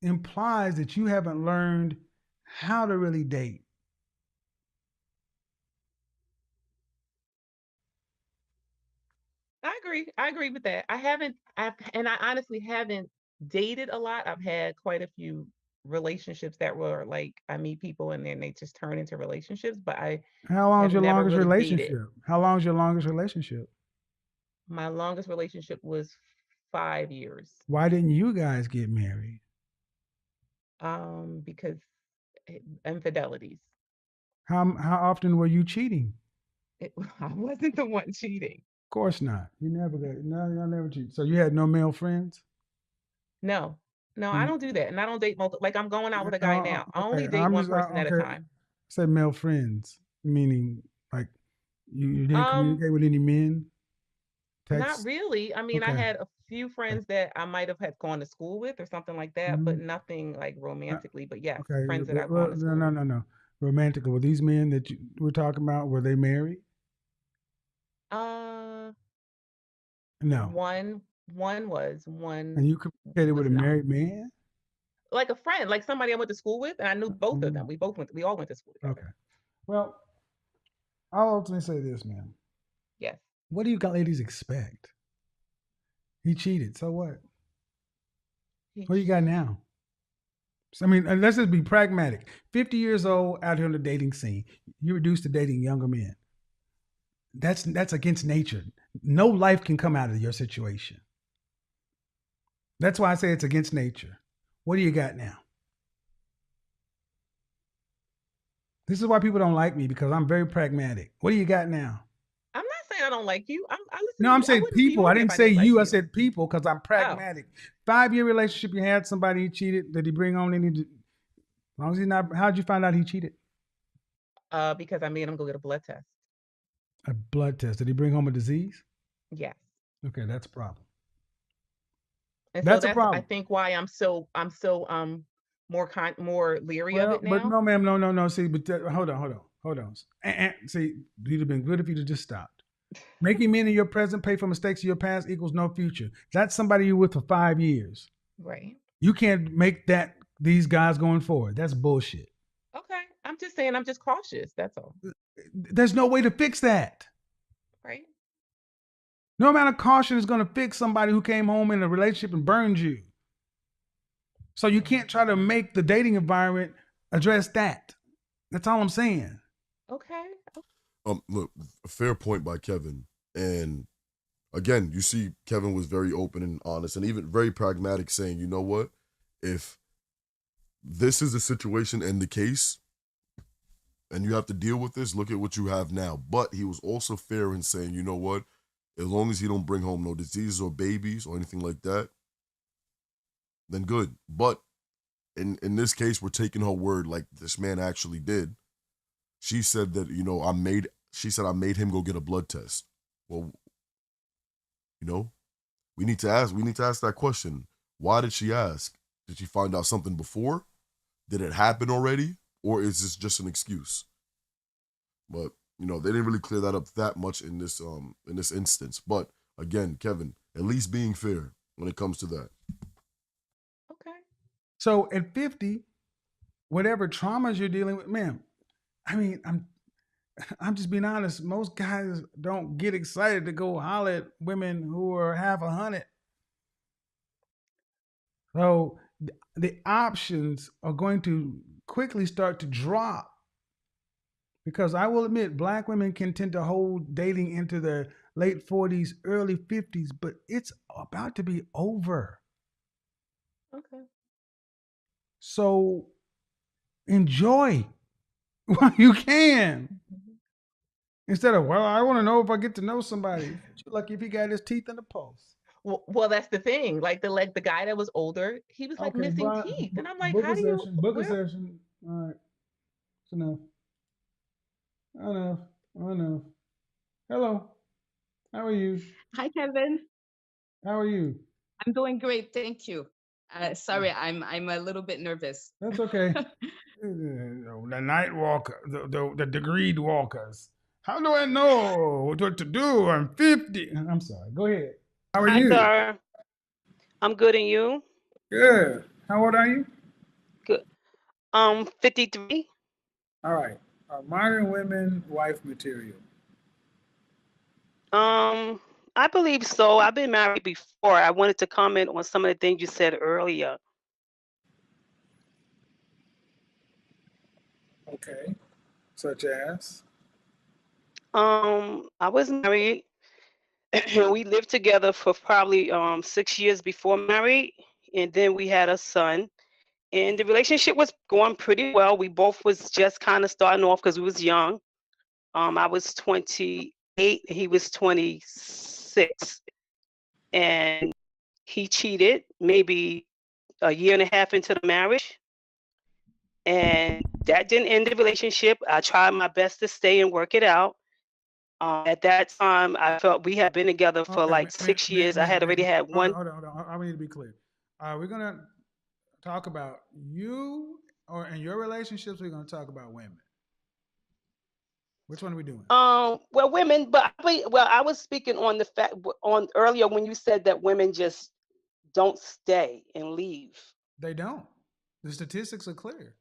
implies that you haven't learned how to really date. I agree with that. And I honestly haven't dated a lot. I've had quite a few relationships that were like, I meet people and then they just turn into relationships, but I How long is have your never longest really dated. relationship? How long is your longest relationship? My longest relationship was 5 years. Why didn't you guys get married? Because infidelities. How often were you cheating? I wasn't the one cheating. Of course not. You never got, no, y'all never cheated. So you had no male friends? No. No, I And don't do that, and I don't date multiple. Like I'm going out with a guy now. I only okay, date I'm one just person at a okay. time. Say male friends, meaning like you didn't Um, communicate with any men. Not Text. really. I mean, I Okay. had a few Okay. friends that I might have had gone to school with or something like that, but Mhm. nothing like romantically. But yes, Okay. friends that I've Well, gone to no, school no, with. no, no. Romantically, were these men that you were talking about, were they married? Uh, No. one was, And one you communicated with was a not. married man? Like a friend, like somebody I went to school with, and I knew both of them. Mhm. We all went to school together. Okay. Well, I'll ultimately say this, man. Yes. What do you got ladies expect? He cheated. So what? He What do you got now? I mean, let's just be pragmatic. 50 years old, out here on the dating scene, you're reduced to dating younger men. That's against nature. No life can come out of your situation. That's why I say it's against nature. What do you got now? This is why people don't like me, because I'm very pragmatic. What do you got now? I'm not saying I don't like you. I listen No, to I'm you. I saying wouldn't be people. on I here if didn't I say didn't like you. I you. said people because I'm Oh, pragmatic. 5-year relationship you had, somebody he cheated. Did he bring on any? As long as he's not. How'd you find out he cheated? because I made him go get a blood test. A blood test. Did he bring home a disease? Yes. Okay, that's a problem. And so That's a that's I problem. think why I'm so more leery of Well, it but now. no, ma'am, no. See, but hold on. See, it'd have been good if you'd have just stopped. Making men in your present pay for mistakes of your past equals no future. That's somebody you're with for 5 years. Right. You can't make that these guys going forward. That's bullshit. Okay. I'm just saying I'm just cautious. That's all. There's no way to fix that. Right. No amount of caution is going to fix somebody who came home in a relationship and burned you. So you can't try to make the dating environment address that. That's all I'm saying. Okay. Look, a fair point by Kevin. And again, you see, Kevin was very open and honest and even very pragmatic, saying, you know what? If this is the situation and the case, and you have to deal with this, look at what you have now. But he was also fair in saying, you know what? As long as he don't bring home no diseases or babies or anything like that, then good. But in this case, we're taking her word like this man actually did. She said that, I made him go get a blood test. Well, we need to ask that question. Why did she ask? Did she find out something before? Did it happen already? Or is this just an excuse? But, they didn't really clear that up that much in this instance. But again, Kevin, at least being fair when it comes to that. Okay. So at 50, whatever traumas you're dealing with, man, I mean, I'm just being honest. Most guys don't get excited to go holler at women who are half 100. So the options are going to quickly start to drop, because I will admit black women can tend to hold dating into their late 40s, early 50s, but it's about to be over. Okay. So enjoy while you can. Mhm. Instead of, well, I want to know if I get to know somebody. You're lucky if he got his teeth in the post. Well, that's the thing. Like the guy that was older, he was like Okay, missing teeth, and I'm like, book how a do you session. Book a where? session. All right. It's enough. Enough. Enough. Hello. How are you? Hi, Kevin. How are you? I'm doing great, thank you. Sorry, I'm a little bit nervous. That's okay. The night walker, the degreed walkers. How do I know what to do? I'm 50. I'm sorry. Go ahead. How are Hi, you? sir. I'm good, and you? Good. How old are you? Good. 53. All right. Modern women, wife material. Um, I believe so. I've been married before. I wanted to comment on some of the things you said earlier. Okay. Such as? I was married. We lived together for probably 6 years before married, and then we had a son. And the relationship was going pretty well. We both was just kind of starting off because we was young. I was 28, and he was 26, and he cheated maybe a year and a half into the marriage, and that didn't end the relationship. I tried my best to stay and work it out. At that time, I felt we had been together for Okay, like 6 years. I had already had hold on, one. hold on. I need to be clear. We're gonna talk about you or in your relationships. We're gonna talk about women. Which one are we doing? Well, women, but I was speaking on the fact on earlier when you said that women just don't stay and leave. They don't. The statistics are clear.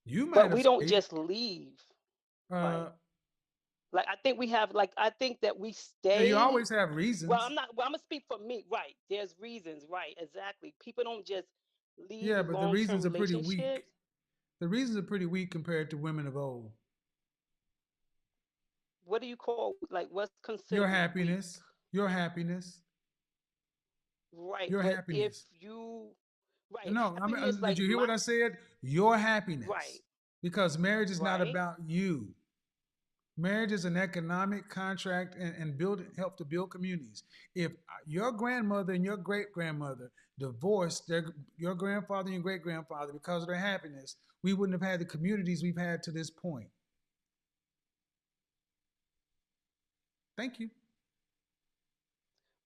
You might But have we don't stayed. just leave, right? Uh, Like I think we have, like I think that we yeah, you stay. always have Well, reasons. I'm not. Well, I'm gonna speak for me, right? There's reasons, right? Exactly. People don't just leave Yeah, but the long-term reasons are pretty weak. relationships. The reasons are pretty weak compared to women of old. What do you call, like, what's Your considered weak? happiness, your happiness, Right. your But if happiness. you, right, No, happiness, did like you hear my, what I said? Your right, happiness. Because marriage is not right. about you. Marriage is an economic contract and help to build communities. If your grandmother and your great grandmother divorced your grandfather and your great grandfather because of their happiness, we wouldn't have had the communities we've had to this point. Thank you.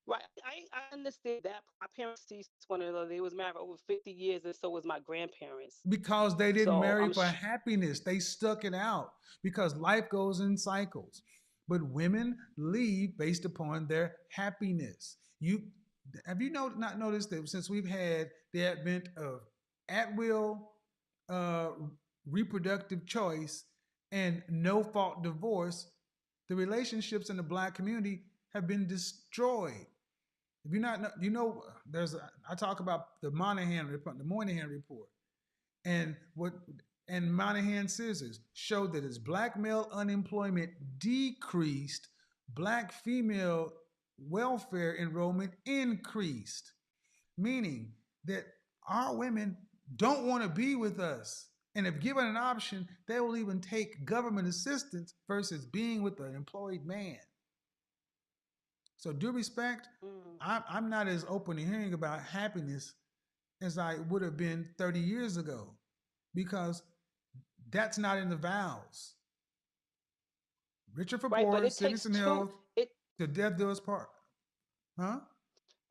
Right. I understand that. My parents ceased one another. They was married for over 50 years, and so was my grandparents. Because they didn't So marry for happiness. They stuck it out because life goes in cycles. But women leave based upon their happiness. You have you not noticed that since we've had the advent of at will uh, reproductive choice and no fault divorce, the relationships in the black community have been destroyed. If you're not, you know, I talk about the Moynihan report, and what and Moynihan scissors showed that as black male unemployment decreased, black female welfare enrollment increased, meaning that our women don't want to be with us. And if given an option, they will even take government assistance versus being with an employed man. So, due respect, I'm not as open to hearing about happiness as I would have been 30 years ago because that's not in the vows. Richer for right, but poor, it takes sickness and two. health, It to death do us part. Huh?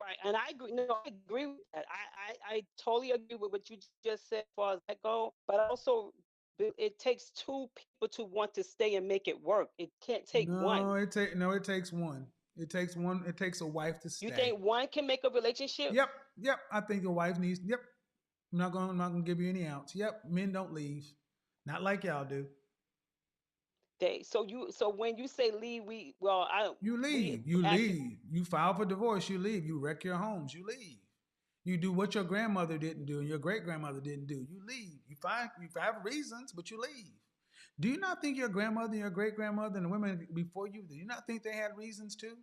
Right, and I agree. No, I agree with that. I totally agree with what you just said as far as that go. But also, it takes two people to want to stay and make it work. It can't take one. It takes one. It takes one. It takes a wife to You stay. think one can make a relationship? Yep. I think a wife needs. Yep. I'm not gonna give you any outs. Yep. Men don't leave. Not like y'all do. So when you say leave, You we leave. You actually, leave. You file for divorce. You leave. You wreck your homes. You leave. You do what your grandmother didn't do and your great grandmother didn't do. You leave. You have reasons, but you leave. Do you not think your grandmother and your great grandmother and the women before you, do you not think they had reasons too?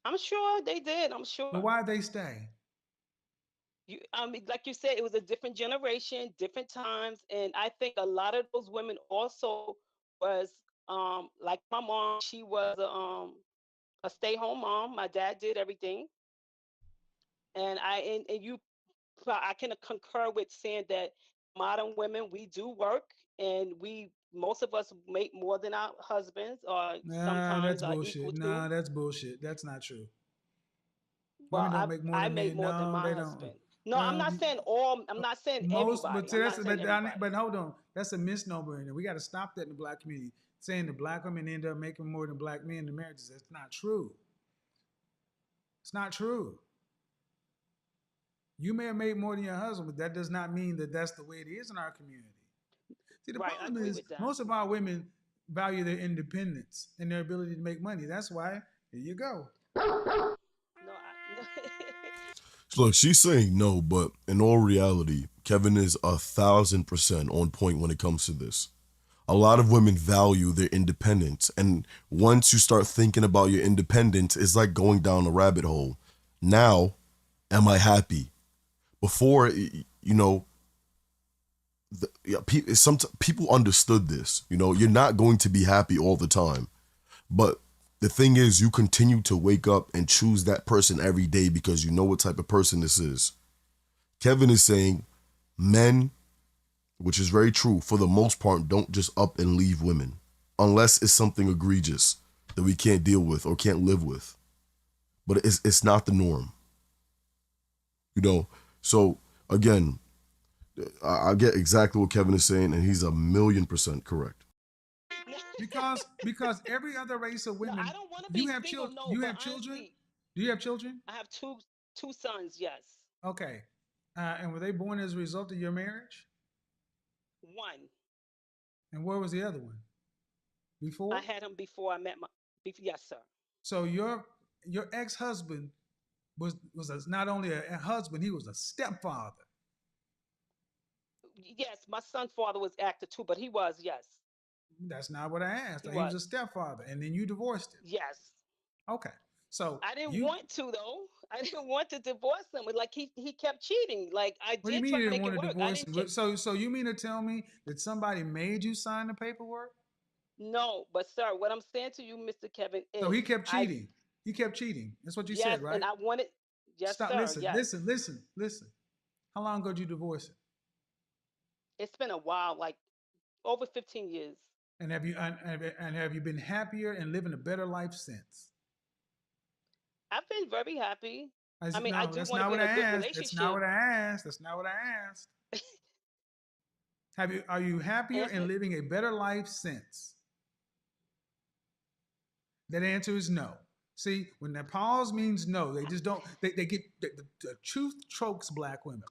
I'm sure they did. I'm But sure. why they stay? I mean, like you said, it was a different generation, different times, and I think a lot of those women also was like my mom. She was a stay-home mom. My dad did everything, and I can concur with saying that modern women, we do work, and we most of us make more than our husbands, or Nah, sometimes that's are equal bullshit. to. Nah, that's bullshit. That's not true. Well, Women don't make more I than make men. more than No, my they don't. husband. No, I'm not Um, saying all. I'm not saying most, but everybody. I'm not that's saying everybody. but hold on, that's a misnomer, and we got to stop that in the black community. Saying the black women end up making more than black men in marriages. That's not true. It's not true. You may have made more than your husband, but that does not mean that that's the way it is in our community. See, the Right, I problem agree is with that. most of our women value their independence and their ability to make money. That's why, here you go. No, Look, she's saying no, but in all reality, Kevin is 1,000% on point when it comes to this. A lot of women value their independence, and once you start thinking about your independence, it's like going down a rabbit hole. Now, am I happy? Before, some people understood this. You're not going to be happy all the time, but The thing is, you continue to wake up and choose that person every day because you know what type of person this is. Kevin is saying men, which is very true, for the most part, don't just up and leave women unless it's something egregious that we can't deal with or can't live with. But it's not the norm. You know, so again, I get exactly what Kevin is saying, and he's 1,000,000% correct. Because every other race of women, I don't want to be single. No, you but have children? honestly, Do you have children? I have two sons. Yes, Okay. And were they born as a result of your marriage? one. And where was the other one? I Before? had him before I met my. Yes, sir. So your ex-husband was not only a husband, he was a stepfather. Yes, my son's father was actor too, but he was, yes, That's not what I asked. he He was was. a stepfather, and then you divorced him. Yes. Okay. So I didn't you want to though. I didn't want to divorce him. Like he kept cheating. Like I what do you did mean try you to didn't make want it to work. I divorce didn't him? So you mean to tell me that somebody made you sign the paperwork? no, but sir, what I'm saying to you, Mr. Kevin, So is he kept cheating. He kept cheating. That's what you yes, said, right? and I wanted yes, Stop. sir, Listen. yes. Listen. Listen. Listen. How long ago did you divorce him? It's been a while, like over 15 years. And have you been happier and living a better life since? I've been very happy. I mean, I No, do that's want to not be what in I a good asked. That's not relationship. what I asked. That's not what I asked. Are you happier Answer. and living a better life since? That answer is no. See, when that pause means no, they just don't. They get the truth chokes black women.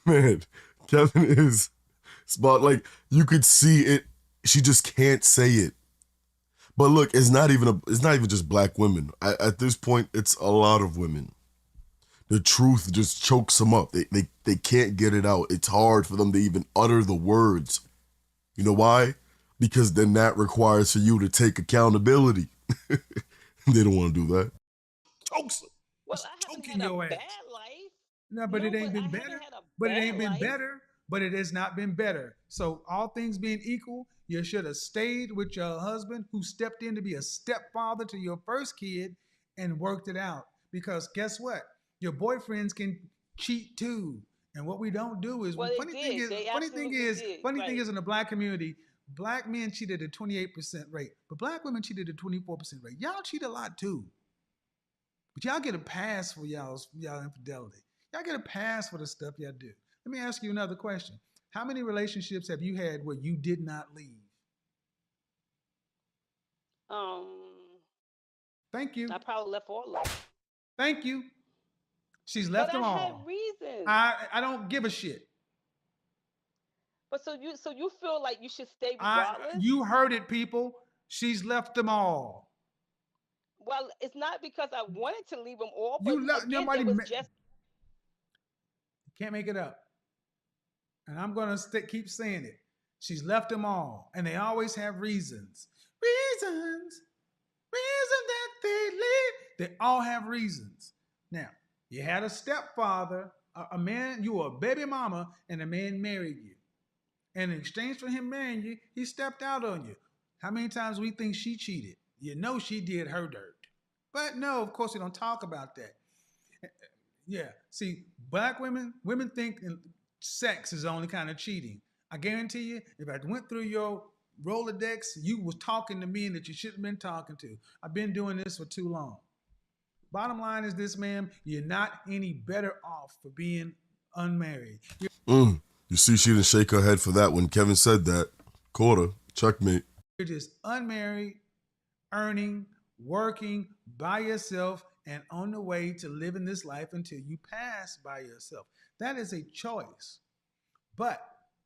Man, Kevin is spot, like you could see it. She just can't say it. But look, it's not even just black women. At this point, it's a lot of women. The truth just chokes them up. They can't get it out. It's hard for them to even utter the words. You know why? Because then that requires for you to take accountability. They don't want to do that. Chokes them. Well, It's I haven't choking had a your ass. bad life. No, but it No, ain't but I been haven't better. had a But it bad ain't been life. better. But it has not been better. So all things being equal, you should have stayed with your husband who stepped in to be a stepfather to your first kid and worked it out. Because guess what? Your boyfriends can cheat too. And what we don't do is Well, they did. They absolutely did. funny thing Right. is in the black community, black men cheated at a 28% rate, but black women cheated at a 24% rate. Y'all cheat a lot too. But y'all get a pass for y'all infidelity. Y'all get a pass for the stuff y'all do. Let me ask you another question. How many relationships have you had where you did not leave? Um, Thank you. I probably left all of them. Thank you. She's But left I them had all. reasons. I don't give a shit. But so you feel like you should stay regardless? You heard it, people. She's left them all. Well, it's not because I wanted to leave them all, but You left again, nobody it was just can't make it up. And I'm gonna keep saying it. She's left them all, and they always have reasons. Reasons. Reason that they leave. They all have reasons. Now, you had a stepfather, a man, you were a baby mama, and a man married you. And in exchange for him marrying you, he stepped out on you. How many times we think she cheated? You know she did her dirt. But no, of course we don't talk about that. Yeah. See, black women think sex is the only kind of cheating. I guarantee you, if I went through your Rolodex, you was talking to men that you shouldn't have been talking to. I've been doing this for too long. Bottom line is this, ma'am, you're not any better off for being unmarried. You see, she didn't shake her head for that when Kevin said that. Quarter, checkmate. You're just unmarried, earning, working by yourself, and on the way to living this life until you pass by yourself. That is a choice. But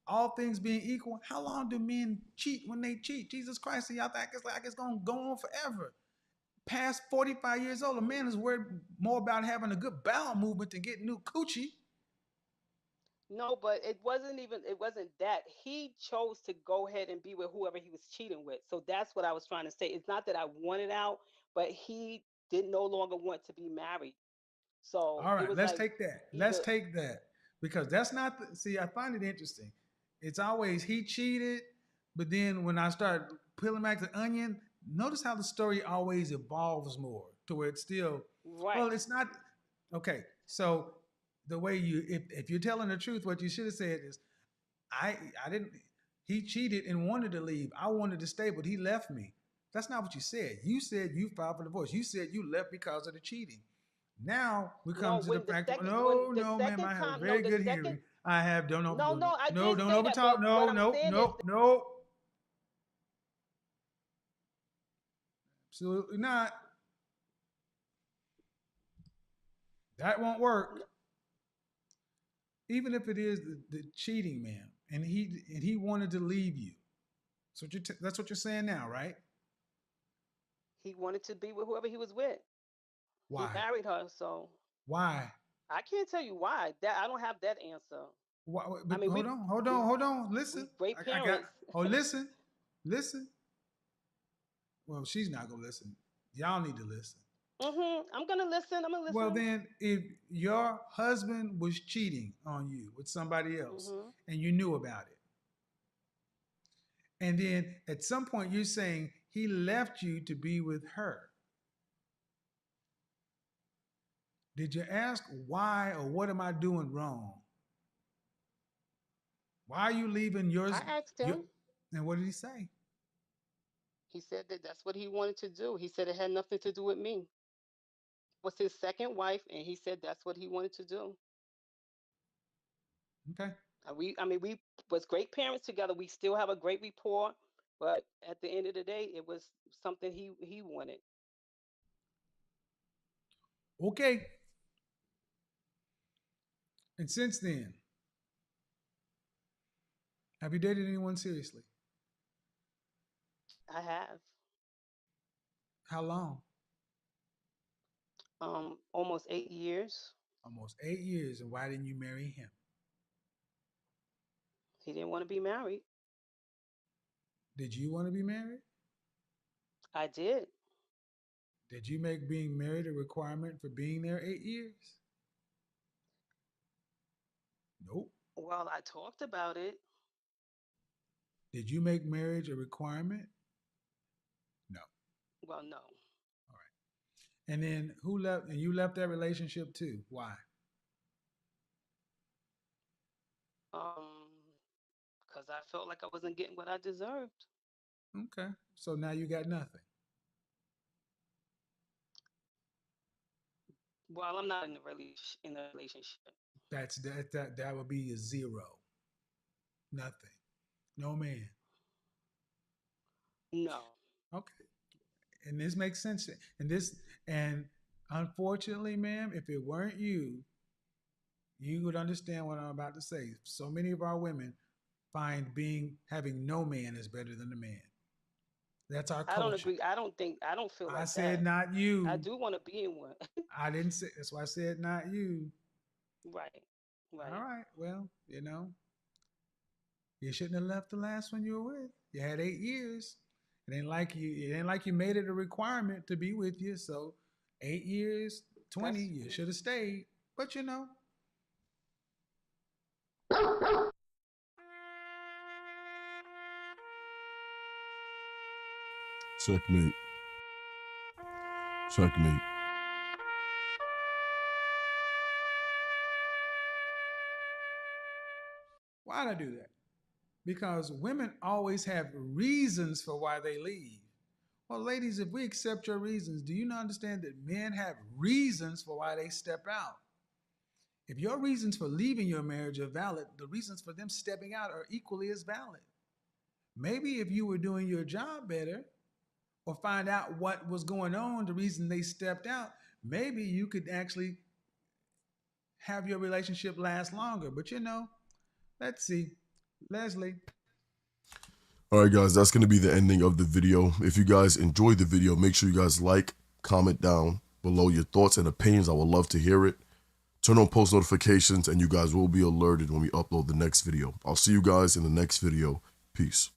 all things being equal, how long do men cheat when they cheat? Jesus Christ, y'all think it's like it's gonna go on forever. Past 45 years old, a man is worried more about having a good bowel movement than getting new coochie. no, but it wasn't that. He chose to go ahead and be with whoever he was cheating with. So that's what I was trying to say. It's not that I wanted out, but he did no longer want to be married. So All it right, was let's like take that. Let's either take that because that's not. See, I find it interesting. It's always he cheated, But then when I start peeling back the onion, notice how the story always evolves more to where it's still, Right. well, it's not okay. So the way you, if you're telling the truth, what you should have said is, I didn't. He cheated and wanted to leave. I wanted to stay, but he left me. That's not what you said. You said you filed for divorce. You said you left because of the cheating. Now we come No, to the when the fact that second when no, the no, ma'am, second I have a time, no, very the good second hearing. I have don't over no, no, I no, did don't say that, overtalk. but what No, I'm no, saying is no, no. Absolutely not. That won't work. Even if it is the cheating, ma'am, and he wanted to leave you. So that's what you're saying now, right? he wanted to be with whoever he was with. He Why? married her, so Why? I can't tell you why. That I don't have that answer. Why? I But mean, hold on. Listen, we great I got. parents. Oh, listen. Well, she's not gonna listen. Y'all need to listen. I'm gonna listen. I'm gonna Well, listen. then, if your husband was cheating on you with somebody else hmm and you knew about it, and then at some point you're saying he left you to be with her, did you ask why or what am I doing wrong? Why are you leaving I yours? asked Your, him. and what did he say? He said that that's what he wanted to do. He said it had nothing to do with me. Was his second wife, and he said that's what he wanted to do. Okay. I mean, we was great parents together. We still have a great rapport, but at the end of the day, it was something he wanted. Okay. And since then, have you dated anyone seriously? I have How long? almost 8 years. Almost 8 years. And why didn't you marry him? He didn't want to be married. Did you want to be married? I did. Did you make being married a requirement for being there 8 years? Nope. Well, I talked about it. Did you make marriage a requirement? No. Well, no, All right. And then who left? And you left that relationship too. Why? um, because I felt like I wasn't getting what I deserved. Okay. So now you got nothing. Well, I'm not in a relationship. That would be a zero. Nothing. No man. No, Okay. And this makes sense. And unfortunately, ma'am, if it weren't you, you would understand what I'm about to say. So many of our women find having no man is better than a man. That's our I don't culture. agree. I don't feel I like said that. not I you. do want to be in one. I didn't say that's why I said not you. Right, All right. right. Well, you shouldn't have left the last one you were with. You had 8 years. It ain't like you made it a requirement to be with you. So 8 years, 20, That's you should have stayed. But Checkmate. Checkmate. why'd I do that? Because women always have reasons for why they leave. Well, ladies, if we accept your reasons, do you not understand that men have reasons for why they step out? If your reasons for leaving your marriage are valid, the reasons for them stepping out are equally as valid. Maybe if you were doing your job better or find out what was going on, the reason they stepped out, maybe you could actually have your relationship last longer. But let's see. Leslie. All right, guys, that's going to be the ending of the video. If you guys enjoyed the video, make sure you guys like, comment down below your thoughts and opinions. I would love to hear it. Turn on post notifications, and you guys will be alerted when we upload the next video. I'll see you guys in the next video. Peace.